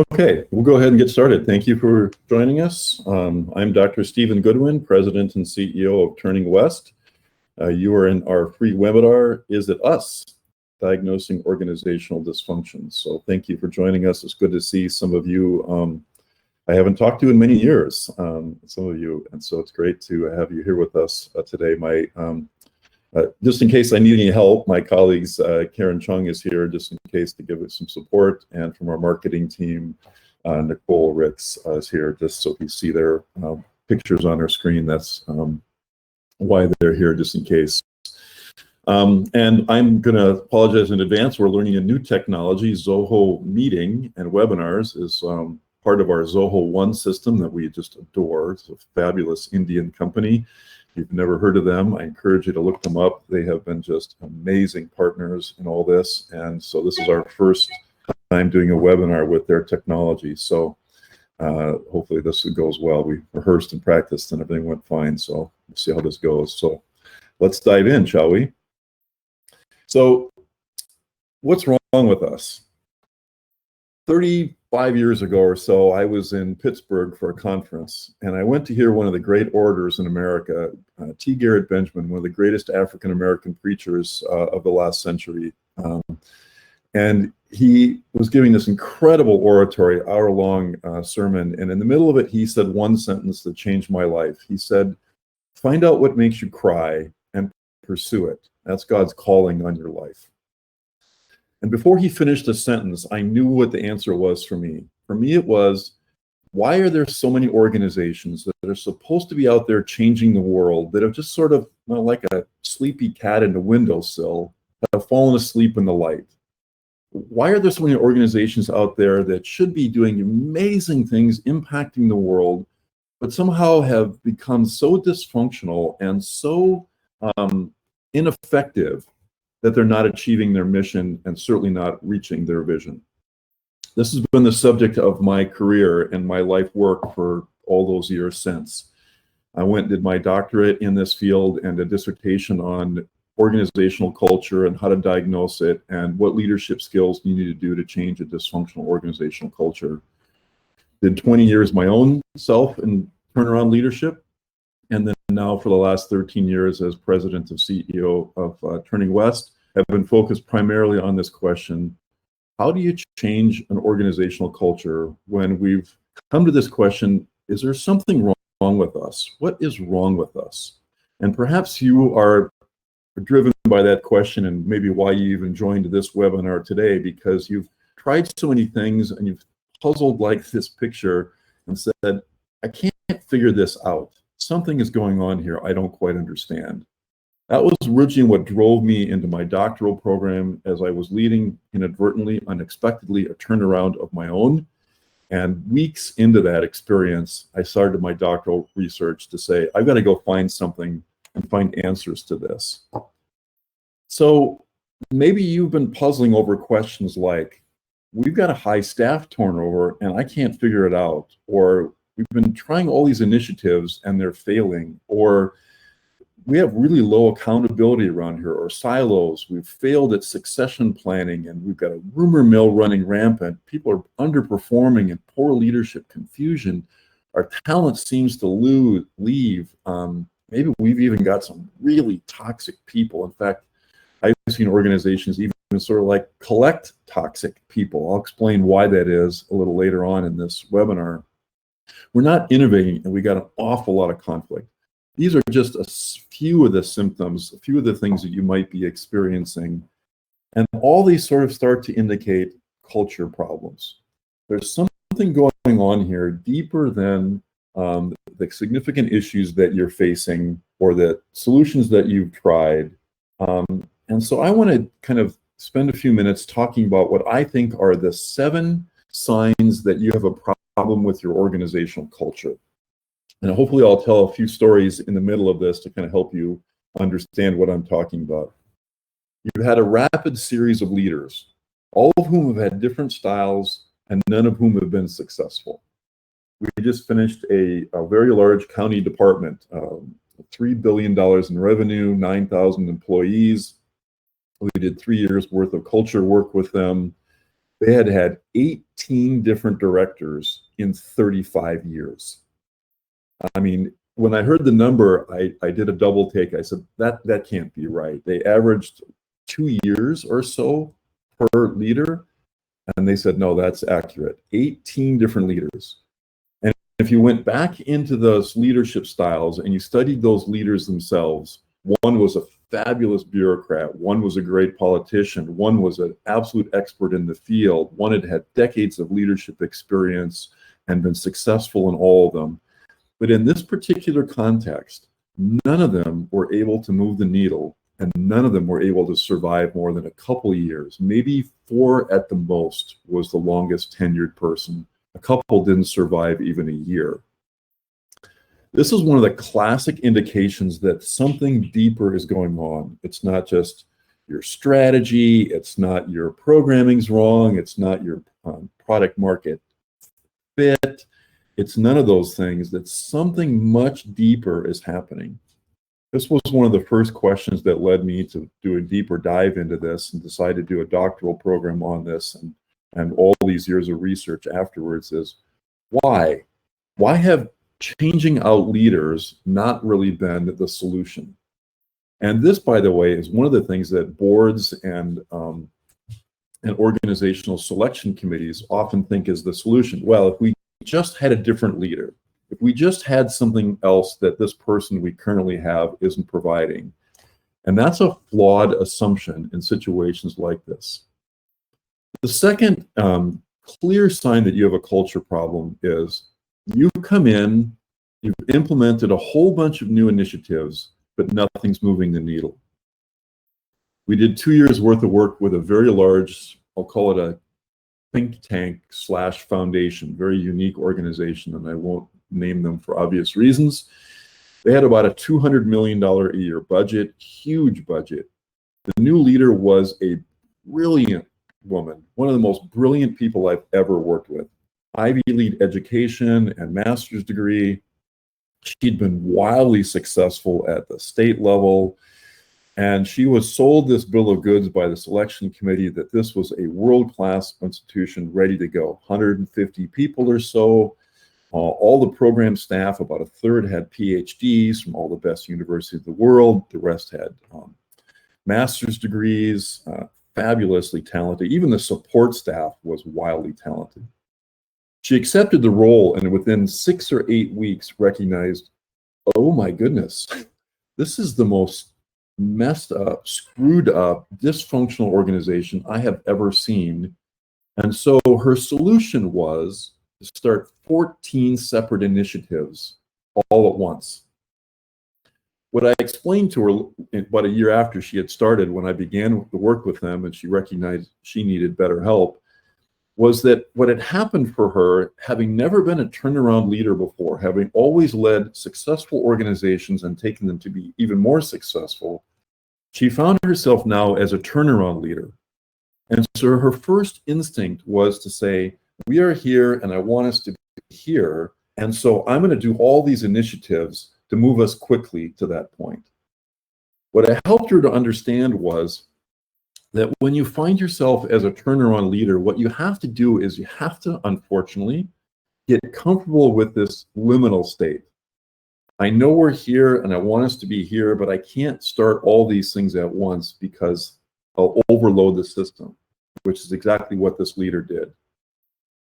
Okay, we'll go ahead and get started. Thank you for joining us. I'm Dr. Stephen Goodwin, President and CEO of TurningWest. You are in our free webinar, Is It Us? Diagnosing Organizational Dysfunction. So thank you for joining us. It's good to see some of you I haven't talked to in many years, some of you, and so it's great to have you here with us today. Just in case I need any help, my colleagues Karen Chung is here just in case to give us some support, and from our marketing team, Nicole Ritz is here just so you see their pictures on our screen. That's why they're here, just in case. And I'm going to apologize in advance. We're learning a new technology. Zoho Meeting and Webinars is part of our Zoho One system that we just adore. It's a fabulous Indian company. If you've never heard of them, I encourage you to look them up. They have been just amazing partners in all this. And so this is our first time doing a webinar with their technology. So hopefully this goes well. We rehearsed and practiced and everything went fine. So we'll see how this goes. So let's dive in, shall we? So what's wrong with us? 35 years ago or so, I was in Pittsburgh for a conference, and I went to hear one of the great orators in America, T. Garrett Benjamin, one of the greatest African-American preachers of the last century. And he was giving this incredible oratory, hour-long sermon, and in the middle of it, he said one sentence that changed my life. He said, "Find out what makes you cry and pursue it. That's God's calling on your life." And before he finished the sentence, I knew what the answer was for me. For me, it was, why are there so many organizations that are supposed to be out there changing the world that have just sort of, like a sleepy cat in a windowsill, have fallen asleep in the light? Why are there so many organizations out there that should be doing amazing things, impacting the world, but somehow have become so dysfunctional and so ineffective that they're not achieving their mission and certainly not reaching their vision? This has been the subject of my career and my life work for all those years since. I went and did my doctorate in this field and a dissertation on organizational culture and how to diagnose it and what leadership skills you need to do to change a dysfunctional organizational culture. Did 20 years my own self in turnaround leadership, and then now for the last 13 years as president and CEO of TurningWest, have been focused primarily on this question: how do you change an organizational culture when we've come to this question, is there something wrong with us? What is wrong with us? And perhaps you are driven by that question, and maybe why you even joined this webinar today, because you've tried so many things and you've puzzled like this picture and said, I can't figure this out. Something is going on here I don't quite understand. That was originally what drove me into my doctoral program as I was leading, inadvertently, unexpectedly, a turnaround of my own. And weeks into that experience, I started my doctoral research to say, I've got to go find something and find answers to this. So maybe you've been puzzling over questions like, we've got a high staff turnover and I can't figure it out, or we've been trying all these initiatives and they're failing, or we have really low accountability around here, or silos. We've failed at succession planning and we've got a rumor mill running rampant. People are underperforming and poor leadership, confusion. Our talent seems to leave. Maybe we've even got some really toxic people. In fact, I've seen organizations even sort of like collect toxic people. I'll explain why that is a little later on in this webinar. We're not innovating and we got an awful lot of conflict. These are just a few of the symptoms, a few of the things that you might be experiencing. And all these sort of start to indicate culture problems. There's something going on here deeper than the significant issues that you're facing or the solutions that you've tried. And so I want to kind of spend a few minutes talking about what I think are the 7 signs that you have a problem with your organizational culture. And hopefully I'll tell a few stories in the middle of this to kind of help you understand what I'm talking about. You've had a rapid series of leaders, all of whom have had different styles and none of whom have been successful. We just finished a very large county department, $3 billion in revenue, 9,000 employees. We did 3 years worth of culture work with them. They had had 18 different directors in 35 years. I mean, when I heard the number, I did a double take. I said, that can't be right. They averaged 2 years or so per leader. And they said, no, that's accurate. 18 different leaders. And if you went back into those leadership styles and you studied those leaders themselves, one was a fabulous bureaucrat, one was a great politician, one was an absolute expert in the field, one had had decades of leadership experience and been successful in all of them. But in this particular context, none of them were able to move the needle, and none of them were able to survive more than a couple of years. Maybe 4 at the most was the longest tenured person. A couple didn't survive even a year. This is one of the classic indications that something deeper is going on. It's not just your strategy, it's not your programming's wrong, it's not your product market fit, it's none of those things. That something much deeper is happening. This was one of the first questions that led me to do a deeper dive into this and decide to do a doctoral program on this, and all these years of research afterwards is why? Why have changing out leaders not really been the solution? And this, by the way, is one of the things that boards and organizational selection committees often think is the solution. Well, if we just had a different leader, if we just had something else that this person we currently have isn't providing. And that's a flawed assumption in situations like this. The second clear sign that you have a culture problem is you've come in, you've implemented a whole bunch of new initiatives, but nothing's moving the needle. We did 2 years worth of work with a very large, I'll call it a think tank / foundation, very unique organization, and I won't name them for obvious reasons. They had about a $200 million a year budget, huge budget. The new leader was a brilliant woman, one of the most brilliant people I've ever worked with. Ivy League education and master's degree. She'd been wildly successful at the state level, and she was sold this bill of goods by the selection committee that this was a world-class institution ready to go. 150 people or so. All the program staff, about a third had PhDs from all the best universities of the world. The rest had master's degrees, fabulously talented. Even the support staff was wildly talented. She accepted the role and within 6 or 8 weeks recognized, oh my goodness, this is the most messed up, screwed up, dysfunctional organization I have ever seen. And so her solution was to start 14 separate initiatives all at once. What I explained to her about a year after she had started, when I began to work with them and she recognized she needed better help, was that what had happened for her, having never been a turnaround leader before, having always led successful organizations and taken them to be even more successful, she found herself now as a turnaround leader. And so her first instinct was to say, we are here and I want us to be here. And so I'm going to do all these initiatives to move us quickly to that point. What I helped her to understand was that when you find yourself as a turnaround leader, what you have to do is you have to, unfortunately, get comfortable with this liminal state. I know we're here and I want us to be here, but I can't start all these things at once because I'll overload the system, which is exactly what this leader did.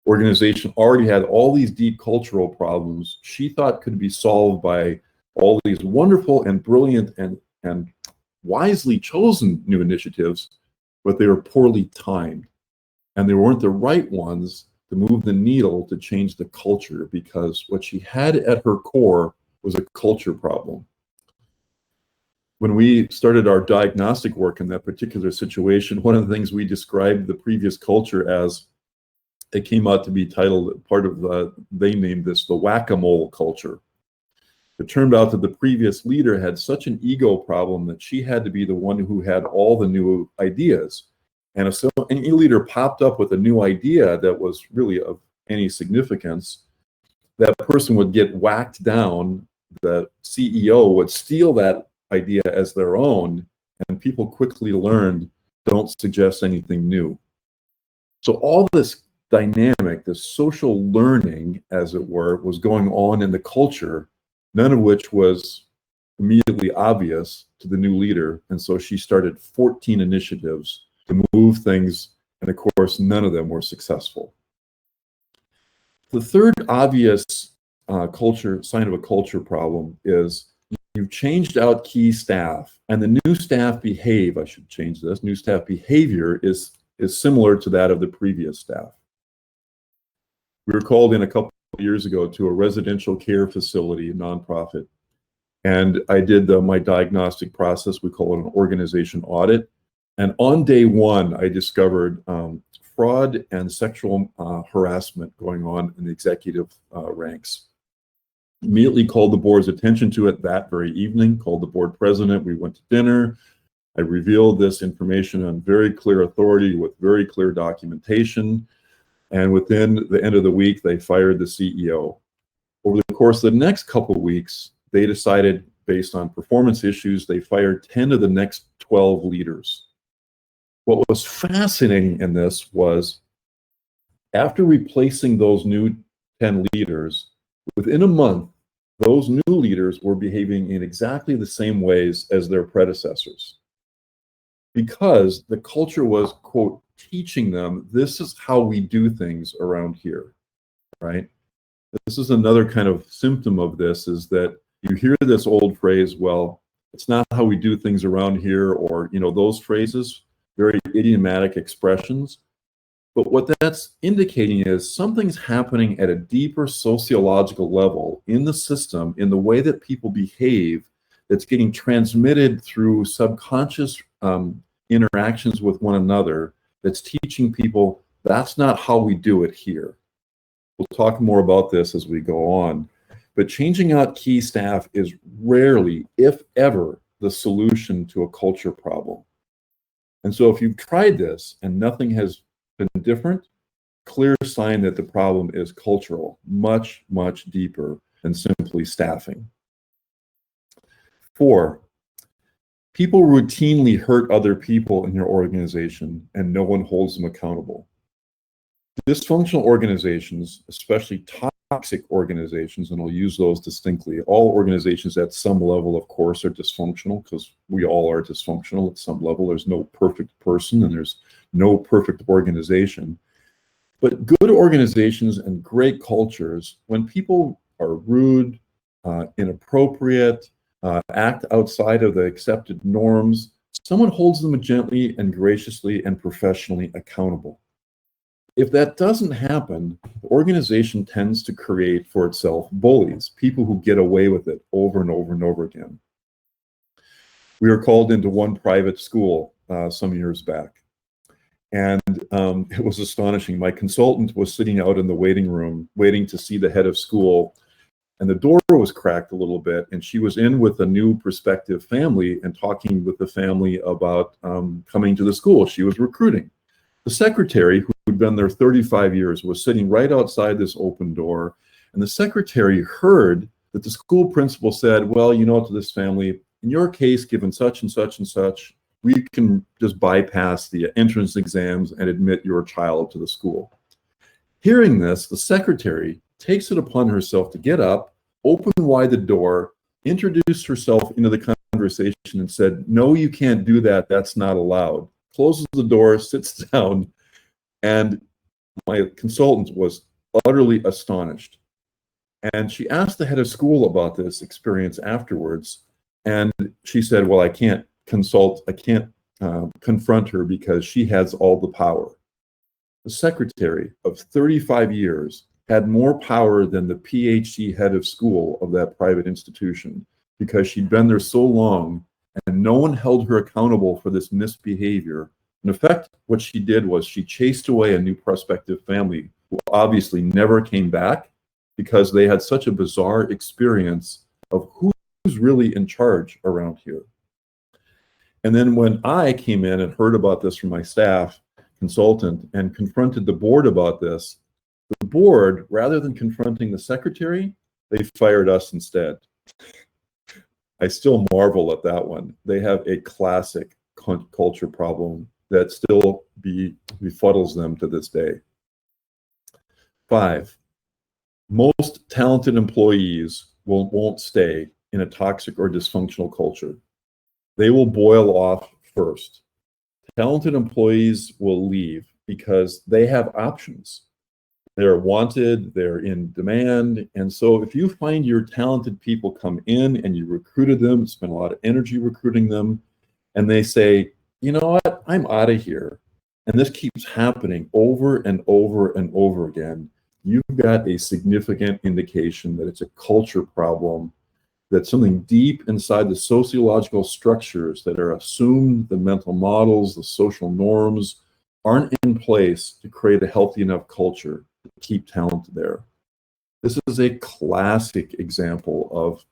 Organization already had all these deep cultural problems she thought could be solved by all these wonderful and brilliant and wisely chosen new initiatives, but they were poorly timed. And they weren't the right ones to move the needle to change the culture, because what she had at her core was a culture problem. When we started our diagnostic work in that particular situation, one of the things we described the previous culture as, it came out to be titled, part of they named this the whack-a-mole culture. It turned out that the previous leader had such an ego problem that she had to be the one who had all the new ideas. And if any leader popped up with a new idea that was really of any significance, that person would get whacked down. The CEO would steal that idea as their own, and people quickly learned, don't suggest anything new. So all this dynamic, this social learning, as it were, was going on in the culture, none of which was immediately obvious to the new leader. And so she started 14 initiatives to move things, and of course, none of them were successful. The third obvious sign of a culture problem is you've changed out key staff, and the new staff behave, I should change this, new staff behavior is similar to that of the previous staff. We were called in a couple of years ago to a residential care facility, a nonprofit, and I did my diagnostic process. We call it an organization audit. And on day one, I discovered fraud and sexual harassment going on in the executive ranks. Immediately called the board's attention to it that very evening, called the board president. We went to dinner. I revealed this information on very clear authority with very clear documentation. And within the end of the week, they fired the CEO. Over the course of the next couple of weeks, they decided, based on performance issues, they fired 10 of the next 12 leaders. What was fascinating in this was, after replacing those new 10 leaders, within a month, those new leaders were behaving in exactly the same ways as their predecessors, because the culture was, quote, teaching them, this is how we do things around here, right? This is another kind of symptom of this, is that you hear this old phrase, well, it's not how we do things around here, or, you know, those phrases, very idiomatic expressions. But what that's indicating is something's happening at a deeper sociological level in the system, in the way that people behave, that's getting transmitted through subconscious interactions with one another, that's teaching people that's not how we do it here. We'll talk more about this as we go on. But changing out key staff is rarely, if ever, the solution to a culture problem. And so if you've tried this and nothing has been different, clear sign that the problem is cultural, much, much deeper than simply staffing. 4, people routinely hurt other people in your organization and no one holds them accountable. Dysfunctional organizations, especially toxic organizations, and I'll use those distinctly, all organizations at some level, of course, are dysfunctional, because we all are dysfunctional at some level. There's no perfect person and there's no perfect organization. But good organizations and great cultures, when people are rude, inappropriate, act outside of the accepted norms, someone holds them gently and graciously and professionally accountable. If that doesn't happen, the organization tends to create for itself bullies, people who get away with it over and over and over again. We were called into one private school some years back, and it was astonishing. My consultant was sitting out in the waiting room waiting to see the head of school, and the door was cracked a little bit, and she was in with a new prospective family and talking with the family about coming to the school. She was recruiting. The secretary, who'd been there 35 years, was sitting right outside this open door, and the secretary heard that the school principal said, well, you know, to this family, in your case, given such and such and such, we can just bypass the entrance exams and admit your child to the school. Hearing this, the secretary takes it upon herself to get up, open wide the door, introduce herself into the conversation and said, no, you can't do that, that's not allowed. Closes the door, sits down, and my consultant was utterly astonished. And she asked the head of school about this experience afterwards, and she said, well, I can't confront her because she has all the power. The secretary of 35 years had more power than the PhD head of school of that private institution, because she'd been there so long and no one held her accountable for this misbehavior. In effect, what she did was she chased away a new prospective family who obviously never came back, because they had such a bizarre experience of who's really in charge around here. And then when I came in and heard about this from my staff consultant and confronted the board about this, the board, rather than confronting the secretary, they fired us instead. I still marvel at that one. They have a classic culture problem that still befuddles them to this day. 5, most talented employees won't stay in a toxic or dysfunctional culture. They will boil off first. Talented employees will leave because they have options. They're wanted, they're in demand. And so if you find your talented people come in and you recruited them, spend a lot of energy recruiting them, and they say, you know what, I'm out of here, and this keeps happening over and over and over again, you've got a significant indication that it's a culture problem, that something deep inside the sociological structures that are assumed, the mental models, the social norms, aren't in place to create a healthy enough culture to keep talent there. This is a classic example of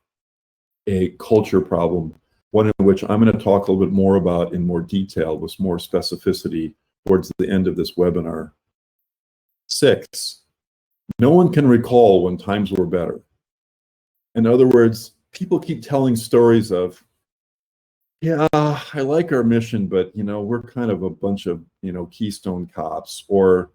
a culture problem, one in which I'm going to talk a little bit more about in more detail with more specificity towards the end of this webinar. 6, no one can recall when times were better. In other words, people keep telling stories of, yeah, I like our mission, but we're kind of a bunch of Keystone cops, or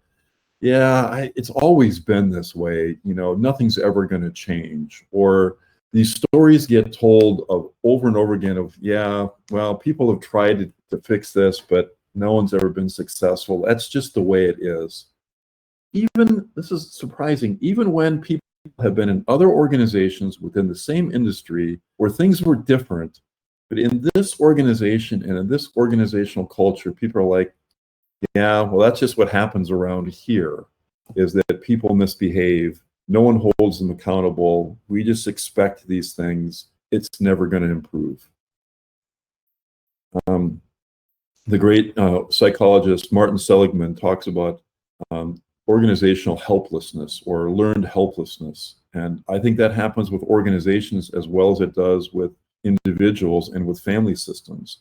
yeah, it's always been this way, nothing's ever going to change. Or these stories get told of over and over again of, yeah, well, people have tried to fix this, but no one's ever been successful. That's just the way it is. Even, this is surprising, even when people have been in other organizations within the same industry where things were different, but in this organization and in this organizational culture, people are like, yeah, well, that's just what happens around here, is that people misbehave. No one holds them accountable. We just expect these things. It's never going to improve. The great psychologist Martin Seligman talks about organizational helplessness or learned helplessness. And I think that happens with organizations as well as it does with individuals and with family systems.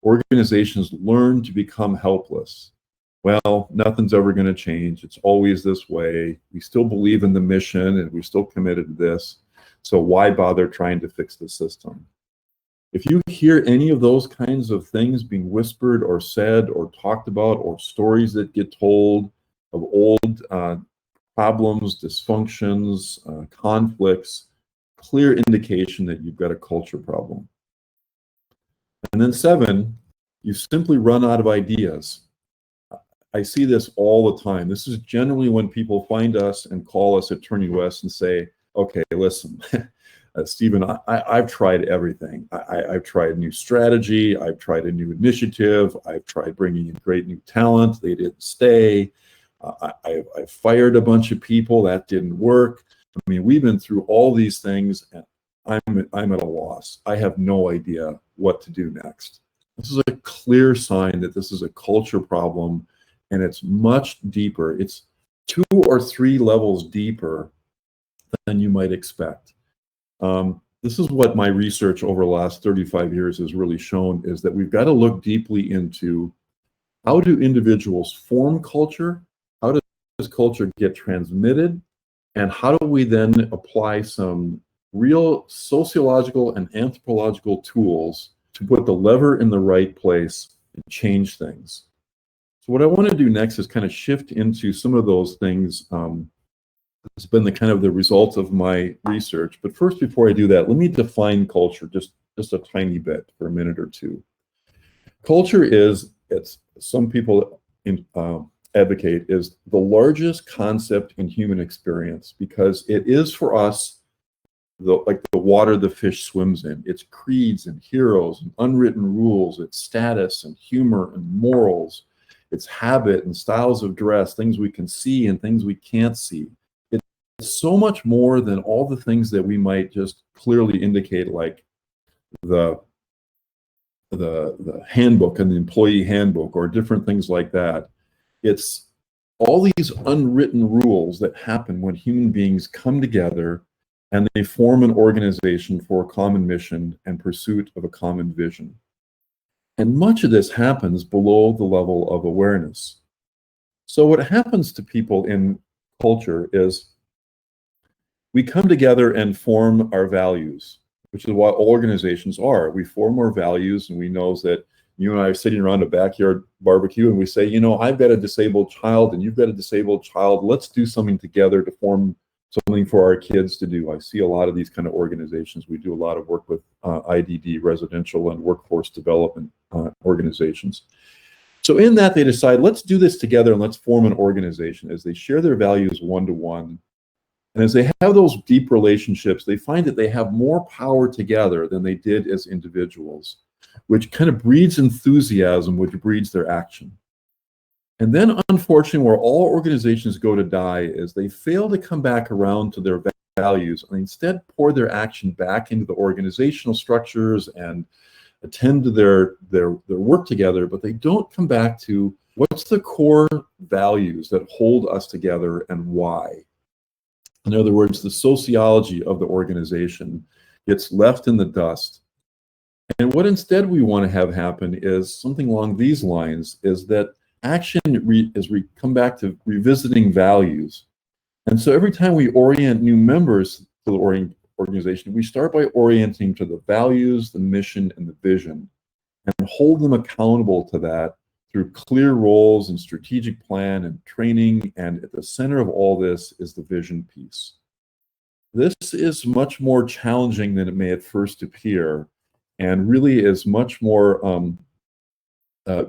Organizations learn to become helpless. Well, nothing's ever going to change. It's always this way. We still believe in the mission and we're still committed to this. So why bother trying to fix the system? If you hear any of those kinds of things being whispered or said or talked about, or stories that get told of old problems, dysfunctions, conflicts, clear indication that you've got a culture problem. And then 7, you simply run out of ideas. I see this all the time. This is generally when people find us and call us at TurningWest and say, okay, listen, Stephen, I've tried everything. I've tried a new strategy. I've tried a new initiative. I've tried bringing in great new talent. They didn't stay. I fired a bunch of people. That didn't work. I mean, we've been through all these things, and I'm at a loss. I have no idea what to do next. This is a clear sign that this is a culture problem, and it's much deeper. It's 2 or 3 levels deeper than you might expect. This is what my research over the last 35 years has really shown, is that we've got to look deeply into how do individuals form culture, how does culture get transmitted, and how do we then apply some real sociological and anthropological tools to put the lever in the right place and change things. So what I want to do next is kind of shift into some of those things. It's been the result of my research. But first, before I do that, let me define culture just a tiny bit for a minute or two. Culture is, some people advocate, is the largest concept in human experience, because it is for us like the water the fish swims in. It's creeds and heroes and unwritten rules. It's status and humor and morals. It's habit and styles of dress, things we can see and things we can't see. It's so much more than all the things that we might just clearly indicate, like the handbook and the employee handbook or different things like that. It's all these unwritten rules that happen when human beings come together and they form an organization for a common mission and pursuit of a common vision. And much of this happens below the level of awareness. So what happens to people in culture is we come together and form our values, which is what all organizations are. We form our values, and we know that You and I are sitting around a backyard barbecue and we say, you know, I've got a disabled child and you've got a disabled child. Let's do something together to form something for our kids to do. I see a lot of these kind of organizations. We do a lot of work with IDD, residential and workforce development organizations. So in that, they decide, let's do this together and let's form an organization. As they share their values one-to-one, and as they have those deep relationships, they find that they have more power together than they did as individuals, which kind of breeds enthusiasm, which breeds their action. And then, unfortunately, where all organizations go to die is they fail to come back around to their values and instead pour their action back into the organizational structures and attend to their work together, but they don't come back to what's the core values that hold us together and why. In other words, the sociology of the organization gets left in the dust. And what instead we want to have happen is something along these lines, is that action as we come back to revisiting values. And so every time we orient new members to the organization, we start by orienting to the values, the mission, and the vision, and hold them accountable to that through clear roles and strategic plan and training. And at the center of all this is the vision piece. This is much more challenging than it may at first appear, and really is much more,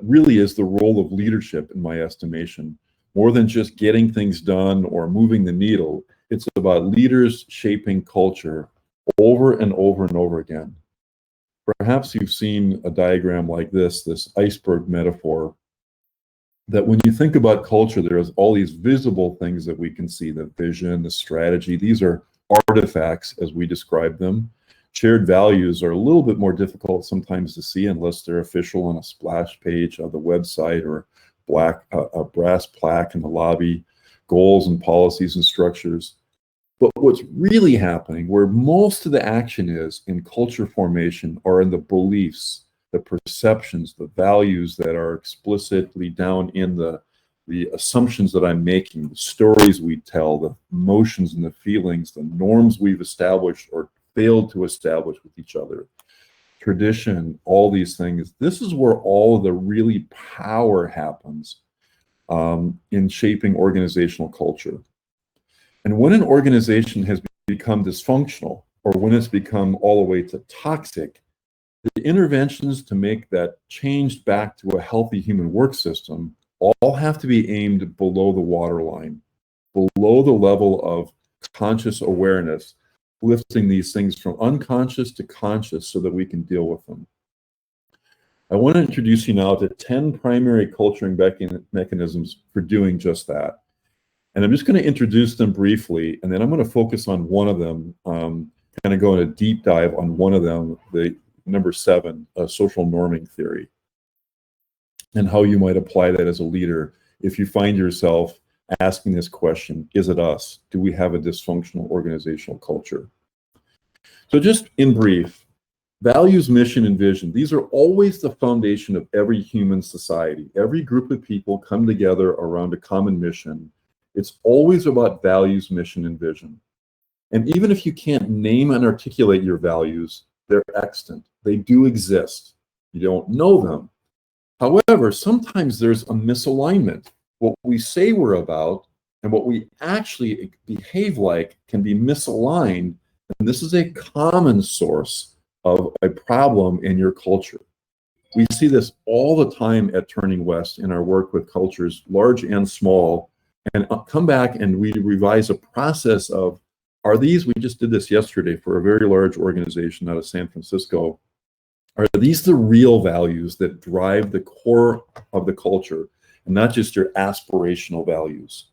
really is the role of leadership in my estimation. More than just getting things done or moving the needle, it's about leaders shaping culture over and over and over again. Perhaps you've seen a diagram like this iceberg metaphor, that when you think about culture, there's all these visible things that we can see, the vision, the strategy. These are artifacts as we describe them. Shared values are a little bit more difficult sometimes to see unless they're official on a splash page of the website or a brass plaque in the lobby, goals and policies and structures. But what's really happening, where most of the action is in culture formation, are in the beliefs, the perceptions, the values that are explicitly down in the assumptions that I'm making, the stories we tell, the emotions and the feelings, the norms we've established or failed to establish with each other, tradition, all these things. This is where all of the really power happens in shaping organizational culture. And when an organization has become dysfunctional, or when it's become all the way to toxic, the interventions to make that change back to a healthy human work system all have to be aimed below the waterline, below the level of conscious awareness, lifting these things from unconscious to conscious so that we can deal with them. I want to introduce you now to 10 primary culturing mechanisms for doing just that. And I'm just going to introduce them briefly, and then I'm going to focus on one of them, kind of go in a deep dive on one of them, the number 7, social norming theory, and how you might apply that as a leader if you find yourself asking this question: is it us? Do we have a dysfunctional organizational culture? So just in brief, values, mission, and vision, these are always the foundation of every human society. Every group of people come together around a common mission. It's always about values, mission, and vision. And even if you can't name and articulate your values, they're extant. They do exist. You don't know them. However, sometimes there's a misalignment. What we say we're about and what we actually behave like can be misaligned. And this is a common source of a problem in your culture. We see this all the time at TurningWest in our work with cultures, large and small, and come back and we revise a process of, are these, we just did this yesterday for a very large organization out of San Francisco, are these the real values that drive the core of the culture and not just your aspirational values?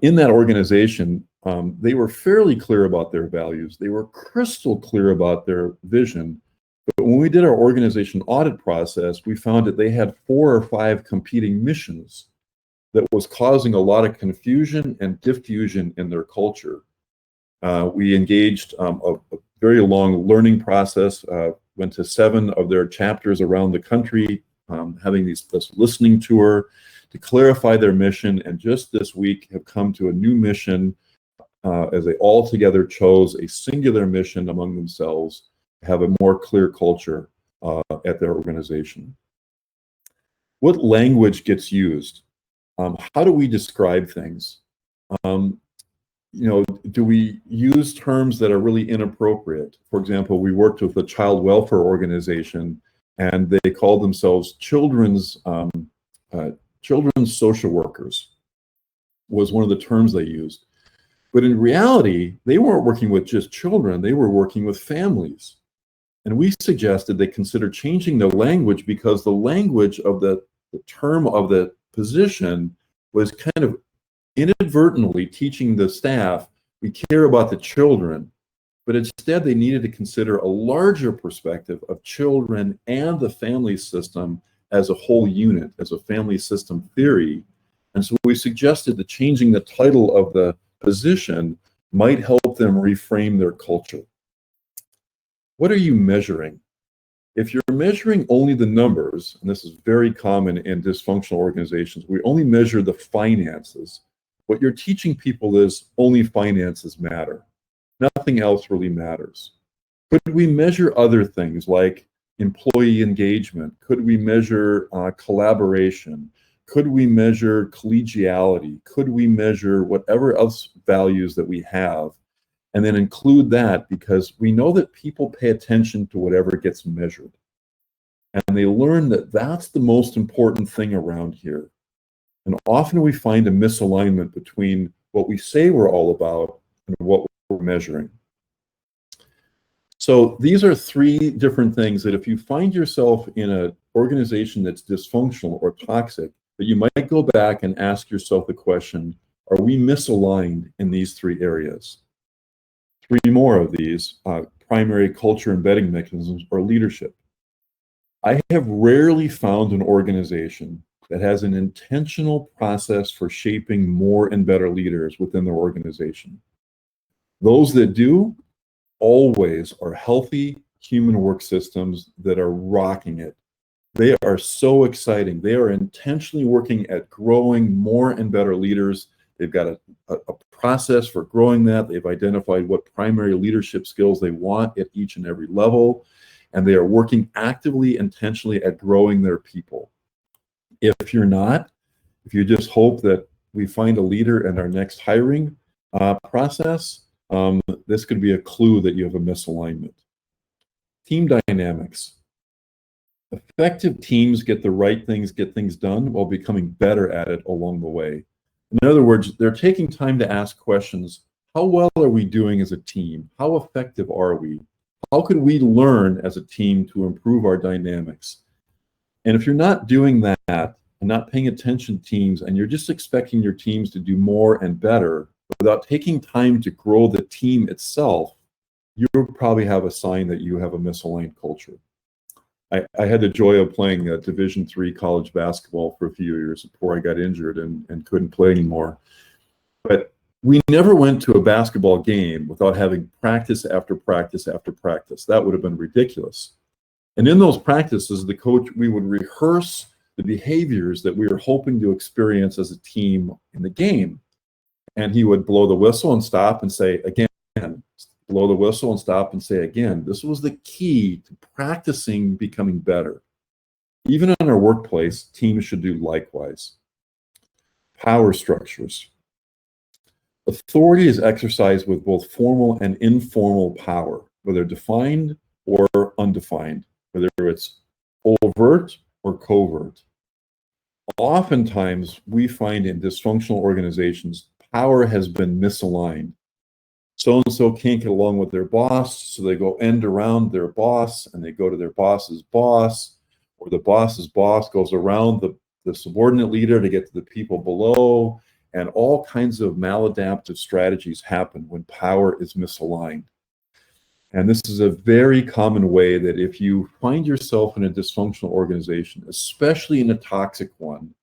In that organization, they were fairly clear about their values. They were crystal clear about their vision. But when we did our organization audit process, we found that they had 4 or 5 competing missions that was causing a lot of confusion and diffusion in their culture. We engaged a very long learning process, went to 7 of their chapters around the country, having this listening tour to clarify their mission, and just this week have come to a new mission as they all together chose a singular mission among themselves to have a more clear culture at their organization. What language gets used? How do we describe things? Do we use terms that are really inappropriate? For example, we worked with a child welfare organization, and they called themselves children's social workers, was one of the terms they used. But in reality, they weren't working with just children, they were working with families. And we suggested they consider changing their language, because the language of the term of the position was kind of inadvertently teaching the staff, we care about the children, but instead they needed to consider a larger perspective of children and the family system as a whole unit, as a family system theory. And so we suggested that changing the title of the position might help them reframe their culture. What are you measuring? If you're measuring only the numbers, and this is very common in dysfunctional organizations, we only measure the finances. What you're teaching people is only finances matter. Nothing else really matters. Could we measure other things like employee engagement? Could we measure collaboration? Could we measure collegiality? Could we measure whatever else values that we have? And then include that, because we know that people pay attention to whatever gets measured. And they learn that that's the most important thing around here. And often we find a misalignment between what we say we're all about and what we're measuring. So these are three different things that if you find yourself in an organization that's dysfunctional or toxic, that you might go back and ask yourself the question, are we misaligned in these three areas? Three more of these, primary culture embedding mechanisms, or leadership. I have rarely found an organization that has an intentional process for shaping more and better leaders within their organization. Those that do always are healthy human work systems that are rocking it. They are so exciting. They are intentionally working at growing more and better leaders. They've got a process for growing that. They've identified what primary leadership skills they want at each and every level, and they are working actively, intentionally at growing their people. If you're not, if you just hope that we find a leader in our next hiring process, this could be a clue that you have a misalignment. Team dynamics. Effective teams get the right things, get things done while becoming better at it along the way. In other words, they're taking time to ask questions. How well are we doing as a team? How effective are we? How could we learn as a team to improve our dynamics? And if you're not doing that and not paying attention to teams, and you're just expecting your teams to do more and better without taking time to grow the team itself, you'll probably have a sign that you have a misaligned culture. I had the joy of playing Division III college basketball for a few years before I got injured and couldn't play anymore. But we never went to a basketball game without having practice after practice after practice. That would have been ridiculous. And in those practices, the coach, we would rehearse the behaviors that we were hoping to experience as a team in the game. And he would blow the whistle and stop and say, again, blow the whistle and stop and say again. This was the key to practicing becoming better. Even in our workplace, teams should do likewise. Power structures. Authority is exercised with both formal and informal power, whether defined or undefined, whether it's overt or covert. Oftentimes, we find in dysfunctional organizations, power has been misaligned. So-and-so can't get along with their boss, so they go end around their boss, and they go to their boss's boss, or the boss's boss goes around the subordinate leader to get to the people below, and all kinds of maladaptive strategies happen when power is misaligned. And this is a very common way that if you find yourself in a dysfunctional organization, especially in a toxic one,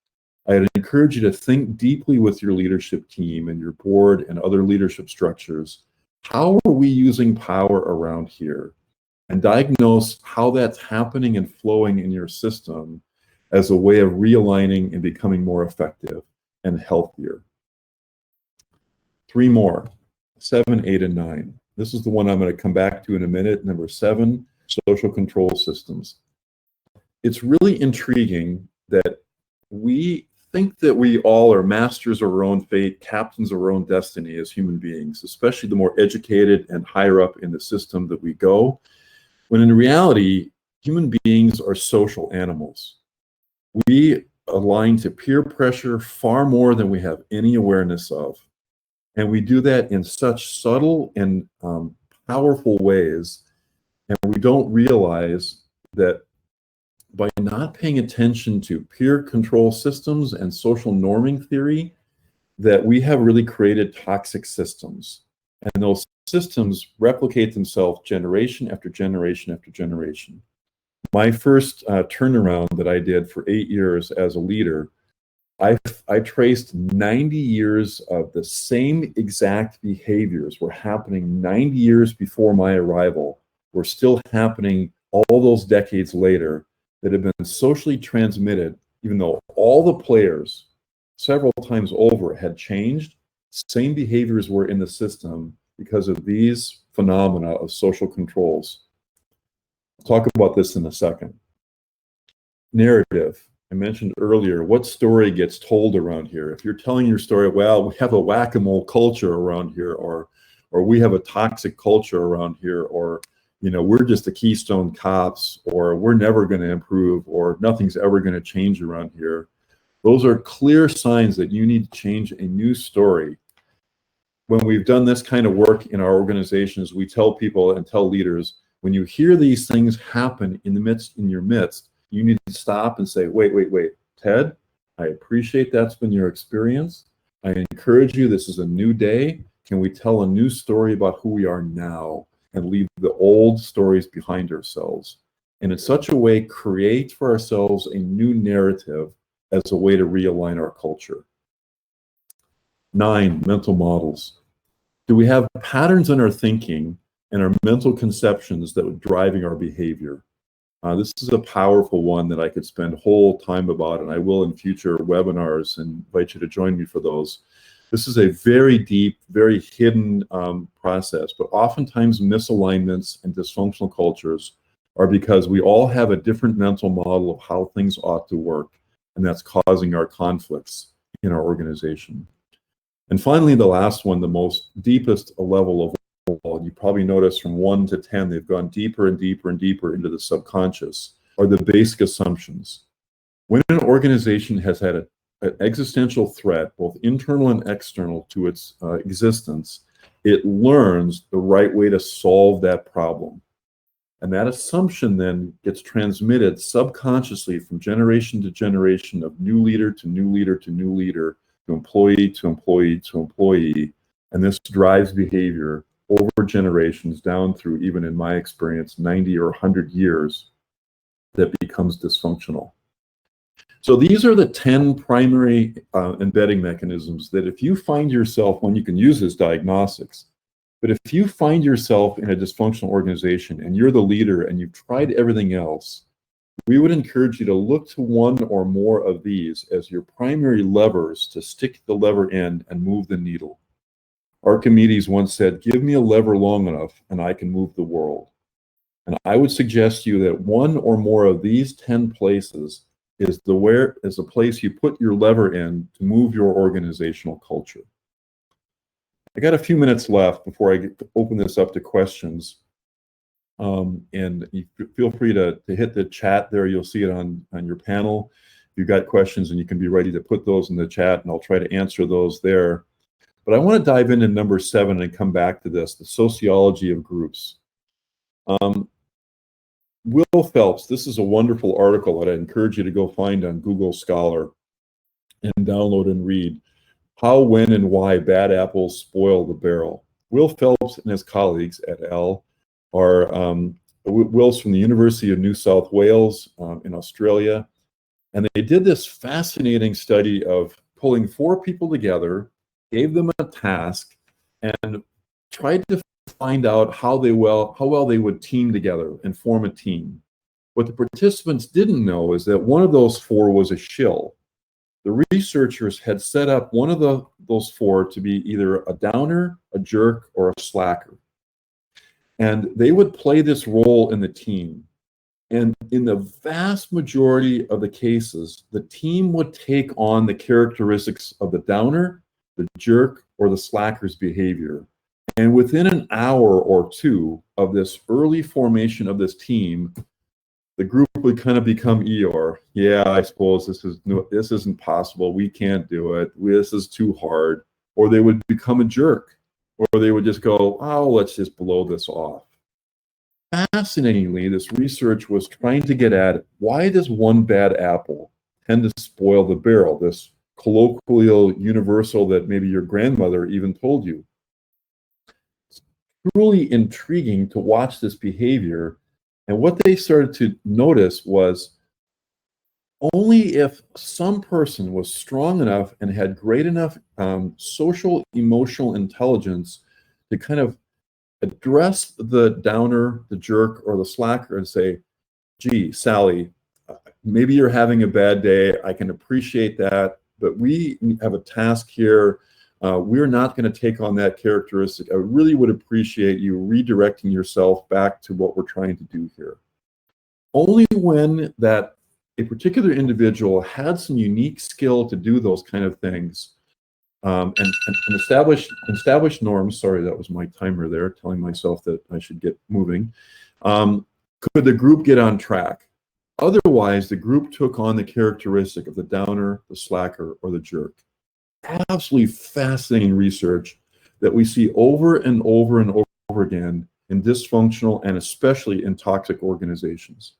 I'd encourage you to think deeply with your leadership team and your board and other leadership structures. How are we using power around here? And diagnose how that's happening and flowing in your system as a way of realigning and becoming more effective and healthier. Three more, 7, 8, and 9. This is the one I'm going to come back to in a minute. Number 7, social control systems. it's really intriguing that we think that we all are masters of our own fate, captains of our own destiny as human beings, especially the more educated and higher up in the system that we go, when in reality, human beings are social animals. We align to peer pressure far more than we have any awareness of. And we do that in such subtle and powerful ways. And we don't realize that by not paying attention to peer control systems and social norming theory, that we have really created toxic systems. And those systems replicate themselves generation after generation after generation. My first turnaround that I did for 8 years as a leader, I traced 90 years of the same exact behaviors were happening 90 years before my arrival, were still happening all those decades later, that have been socially transmitted, even though all the players several times over had changed. Same behaviors were in the system because of these phenomena of social controls. I'll talk about this in a second. Narrative. I mentioned earlier, what story gets told around here? If you're telling your story, well, we have a whack-a-mole culture around here, or we have a toxic culture around here, or we're just the Keystone Cops, or we're never going to improve, or nothing's ever going to change around here. Those are clear signs that you need to change a new story. When we've done this kind of work in our organizations, we tell people and tell leaders, when you hear these things happen in your midst, you need to stop and say, wait, Ted, I appreciate that's been your experience. I encourage you, this is a new day. Can we tell a new story about who we are now and leave the old stories behind ourselves? And in such a way, create for ourselves a new narrative as a way to realign our culture. 9, mental models. Do we have patterns in our thinking and our mental conceptions that are driving our behavior? This is a powerful one that I could spend whole time about, and I will in future webinars and invite you to join me for those. This is a very deep, very hidden process, but oftentimes misalignments and dysfunctional cultures are because we all have a different mental model of how things ought to work, and that's causing our conflicts in our organization. And finally, the last one, the most deepest level of all, you probably notice from 1 to 10, they've gone deeper and deeper and deeper into the subconscious, are the basic assumptions. When an organization has had an existential threat, both internal and external to its existence, it learns the right way to solve that problem. And that assumption then gets transmitted subconsciously from generation to generation, of new leader to new leader to new leader, to employee to employee to employee. And this drives behavior over generations down through, even in my experience, 90 or 100 years, that becomes dysfunctional. So these are the 10 primary embedding mechanisms that if you find yourself, one, you can use as diagnostics, but if you find yourself in a dysfunctional organization and you're the leader and you've tried everything else, we would encourage you to look to one or more of these as your primary levers to stick the lever in and move the needle. Archimedes once said, "Give me a lever long enough and I can move the world." And I would suggest to you that one or more of these 10 places is a place you put your lever in to move your organizational culture. I got a few minutes left before I open this up to questions. And you feel free to hit the chat there. You'll see it on your panel. If you've got questions, and you can be ready to put those in the chat, and I'll try to answer those there. But I want to dive into number 7 and come back to this, the sociology of groups. Will Phelps, this is a wonderful article that I encourage you to go find on Google Scholar and download and read. How, when, and why bad apples spoil the barrel. Will Phelps and his colleagues et al. Are Will's from the University of New South Wales in Australia. And they did this fascinating study of pulling 4 people together, gave them a task, and tried to find out how well they would team together and form a team. What the participants didn't know is that one of those 4 was a shill. The researchers had set up one of those 4 to be either a downer, a jerk, or a slacker. And they would play this role in the team. And in the vast majority of the cases, the team would take on the characteristics of the downer, the jerk, or the slacker's behavior. And within an hour or two of this early formation of this team, the group would kind of become Eeyore. Yeah, I suppose this isn't possible. We can't do it. This is too hard. Or they would become a jerk, or they would just go, oh, let's just blow this off. Fascinatingly, this research was trying to get at why does one bad apple tend to spoil the barrel, this colloquial universal that maybe your grandmother even told you. It's truly intriguing to watch this behavior. And what they started to notice was only if some person was strong enough and had great enough social emotional intelligence to kind of address the downer, the jerk, or the slacker and say, gee, Sally, maybe you're having a bad day. I can appreciate that, but we have a task here. We're not going to take on that characteristic. I really would appreciate you redirecting yourself back to what we're trying to do here. Only when that a particular individual had some unique skill to do those kind of things and establish norms. Sorry, that was my timer there, telling myself that I should get moving. Could the group get on track? Otherwise, the group took on the characteristic of the downer, the slacker, or the jerk. Absolutely fascinating research that we see over and over and over again in dysfunctional and especially in toxic organizations.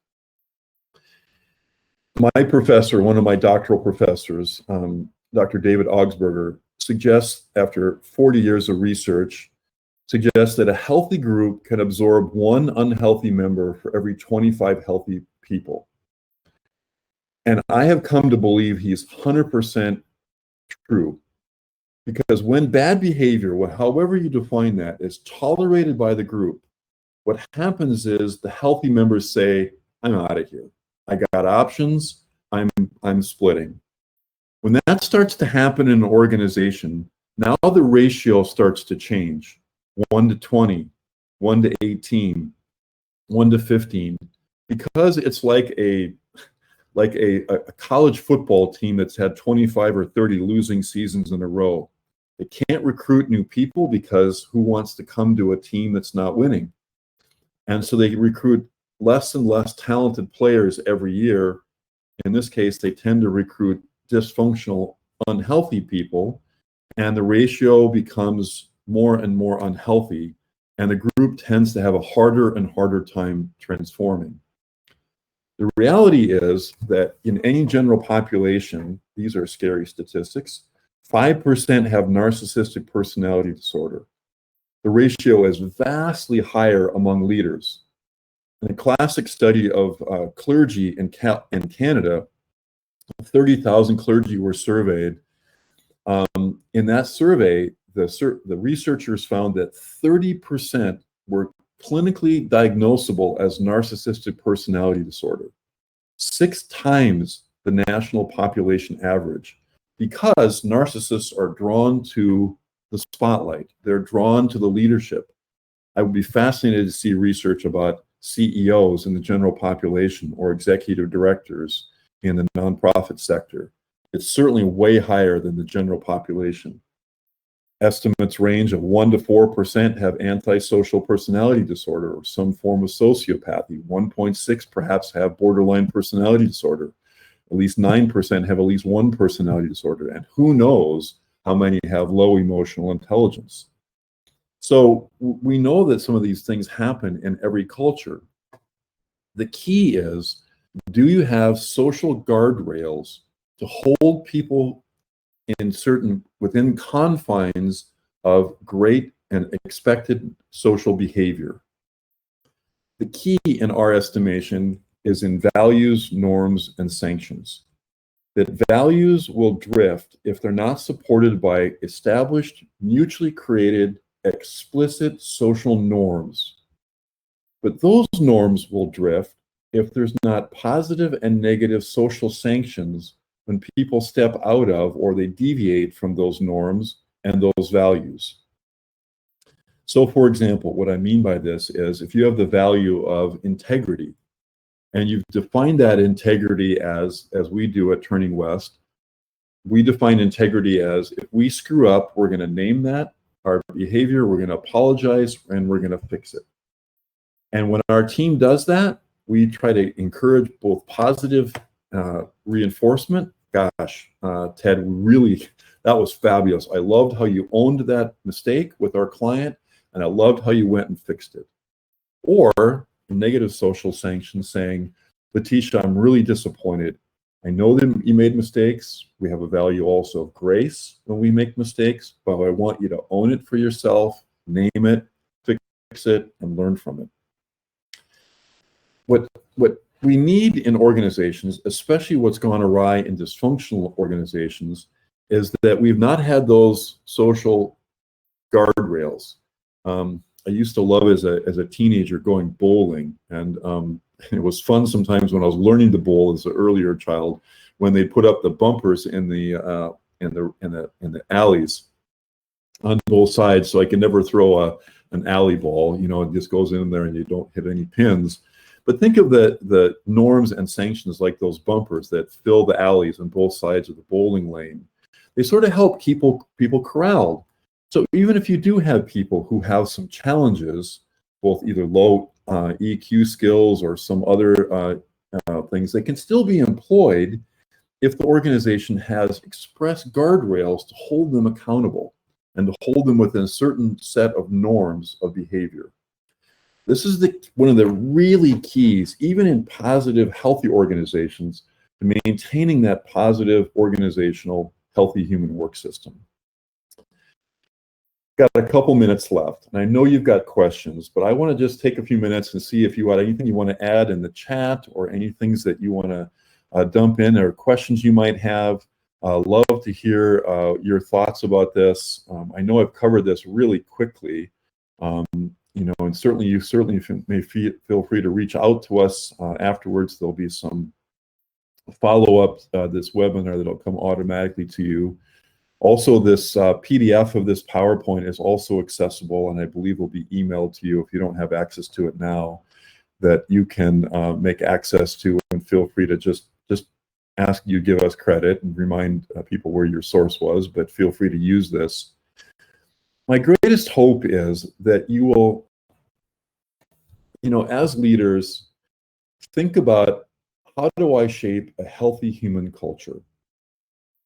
My professor, one of my doctoral professors, Dr. David Augsburger, suggests, after 40 years of research, suggests that a healthy group can absorb one unhealthy member for every 25 healthy people. And I have come to believe he's 100% true. Because when bad behavior, however you define that, is tolerated by the group, what happens is the healthy members say, I'm out of here. I got options, I'm splitting. When that starts to happen in an organization, now the ratio starts to change. 1 to 20, 1 to 18, 1 to 15, because it's like a college football team that's had 25 or 30 losing seasons in a row. They can't recruit new people because who wants to come to a team that's not winning? And so they recruit less and less talented players every year. In this case, they tend to recruit dysfunctional, unhealthy people, and the ratio becomes more and more unhealthy, and the group tends to have a harder and harder time transforming. The reality is that in any general population, these are scary statistics, 5% have narcissistic personality disorder. The ratio is vastly higher among leaders. In a classic study of clergy in Canada, 30,000 clergy were surveyed. In that survey, the researchers found that 30% were clinically diagnosable as narcissistic personality disorder, 6 times the national population average, because narcissists are drawn to the spotlight. They're drawn to the leadership. I would be fascinated to see research about CEOs in the general population or executive directors in the nonprofit sector. It's certainly way higher than the general population. Estimates range of 1 to 4% have antisocial personality disorder or some form of sociopathy. 1.6 perhaps have borderline personality disorder. At least 9% have at least one personality disorder. And who knows how many have low emotional intelligence. So we know that some of these things happen in every culture. The key is, do you have social guardrails to hold people within confines of great and expected social behavior? The key in our estimation is in values, norms, and sanctions. That values will drift if they're not supported by established, mutually created, explicit social norms. But those norms will drift if there's not positive and negative social sanctions when people step out of or they deviate from those norms and those values. So, for example, what I mean by this is if you have the value of integrity, And you've defined that integrity as we do at TurningWest. We define integrity as, if we screw up, we're going to name that, our behavior, we're going to apologize, and we're going to fix it. And when our team does that, we try to encourage both positive reinforcement. Gosh, Ted, really, that was fabulous. I loved how you owned that mistake with our client, and I loved how you went and fixed it. Or negative social sanctions, saying, Letitia, I'm really disappointed. I know that you made mistakes. We have a value also of grace when we make mistakes, but I want you to own it for yourself, name it, fix it, and learn from it. What we need in organizations, especially what's gone awry in dysfunctional organizations, is that we've not had those social guardrails. I used to love as a teenager going bowling, and it was fun sometimes when I was learning to bowl as an earlier child, when they put up the bumpers in the alleys on both sides, so I could never throw an alley ball. You know, it just goes in there and you don't hit any pins. But think of the norms and sanctions like those bumpers that fill the alleys on both sides of the bowling lane. They sort of help keep people corralled. So even if you do have people who have some challenges, both either low EQ skills or some other things, they can still be employed if the organization has express guardrails to hold them accountable and to hold them within a certain set of norms of behavior. This is one of the really keys, even in positive, healthy organizations, to maintaining that positive, organizational, healthy human work system. Got a couple minutes left, and I know you've got questions, but I want to just take a few minutes and see if you have anything you want to add in the chat, or any things that you want to dump in, or questions you might have. Love to hear your thoughts about this. I know I've covered this really quickly. You know, and certainly may feel free to reach out to us afterwards. There'll be some follow-up this webinar that'll come automatically to you. Also, this PDF of this PowerPoint is also accessible, and I believe will be emailed to you if you don't have access to it now, that you can make access to, and feel free to just ask you give us credit and remind people where your source was, but feel free to use this. My greatest hope is that you will, you know, as leaders, think about, how do I shape a healthy human culture?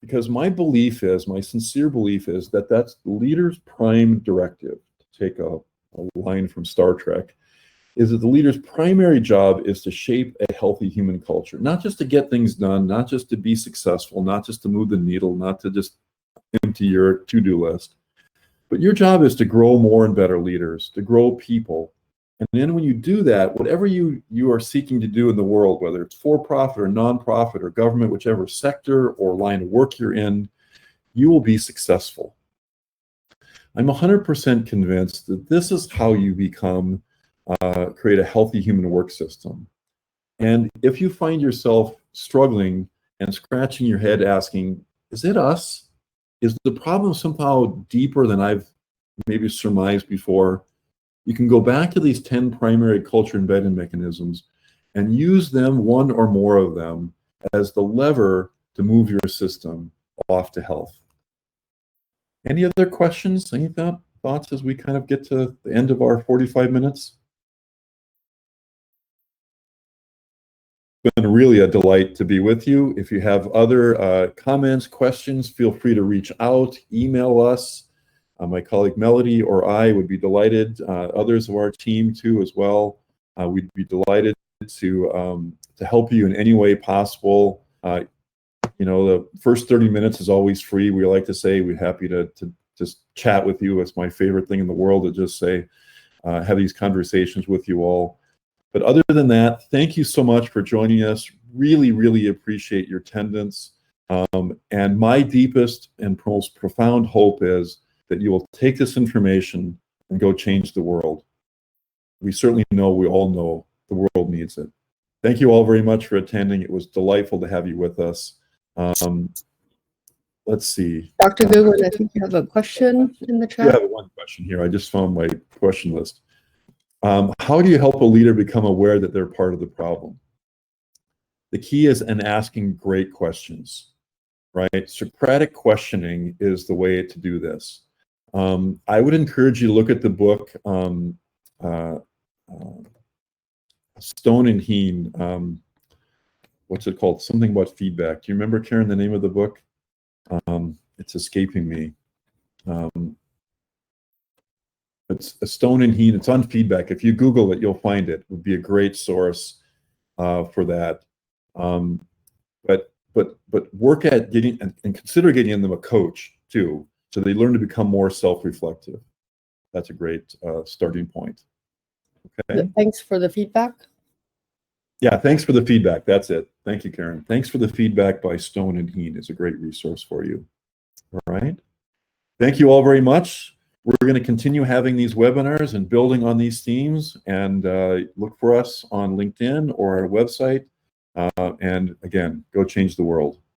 Because my belief is, my sincere belief is, that that's the leader's prime directive. To take a line from Star Trek, is that the leader's primary job is to shape a healthy human culture. Not just to get things done, not just to be successful, not just to move the needle, not to just empty your to-do list. But your job is to grow more and better leaders, to grow people. And then when you do that, whatever you are seeking to do in the world, whether it's for-profit or nonprofit or government, whichever sector or line of work you're in, you will be successful. I'm 100% convinced that this is how you create a healthy human work system. And if you find yourself struggling and scratching your head asking, is it us? Is the problem somehow deeper than I've maybe surmised before? You can go back to these 10 primary culture embedding mechanisms and use them, one or more of them, as the lever to move your system off to health. Any other questions? Any thoughts as we kind of get to the end of our 45 minutes? It's been really a delight to be with you. If you have other comments, questions, feel free to reach out, email us. My colleague Melody or I would be delighted, others of our team too as well. We'd be delighted to help you in any way possible. You know, the first 30 minutes is always free. We like to say we're happy to just chat with you. It's my favorite thing in the world to just say, have these conversations with you all. But other than that, thank you so much for joining us. Really, really appreciate your attendance. And my deepest and most profound hope is that you will take this information and go change the world. We certainly know, we all know, the world needs it. Thank you all very much for attending. It was delightful to have you with us. Let's see. Dr. Goodwin, I think you have a question in the chat. Yeah, I have one question here. I just found my question list. How do you help a leader become aware that they're part of the problem? The key is in asking great questions, right? Socratic questioning is the way to do this. I would encourage you to look at the book Stone and Heen. What's it called? Something about feedback. Do you remember, Karen, the name of the book? It's escaping me. It's a Stone and Heen. It's on feedback. If you Google it, you'll find it. It would be a great source for that. But work at getting and consider getting them a coach too, so they learn to become more self-reflective. That's a great starting point. Okay. Thanks for the feedback. Yeah, thanks for the feedback. That's it. Thank you, Karen. Thanks for the feedback by Stone and Heen. Is a great resource for you. All right. Thank you all very much. We're going to continue having these webinars and building on these themes, and look for us on LinkedIn or our website. And again, go change the world.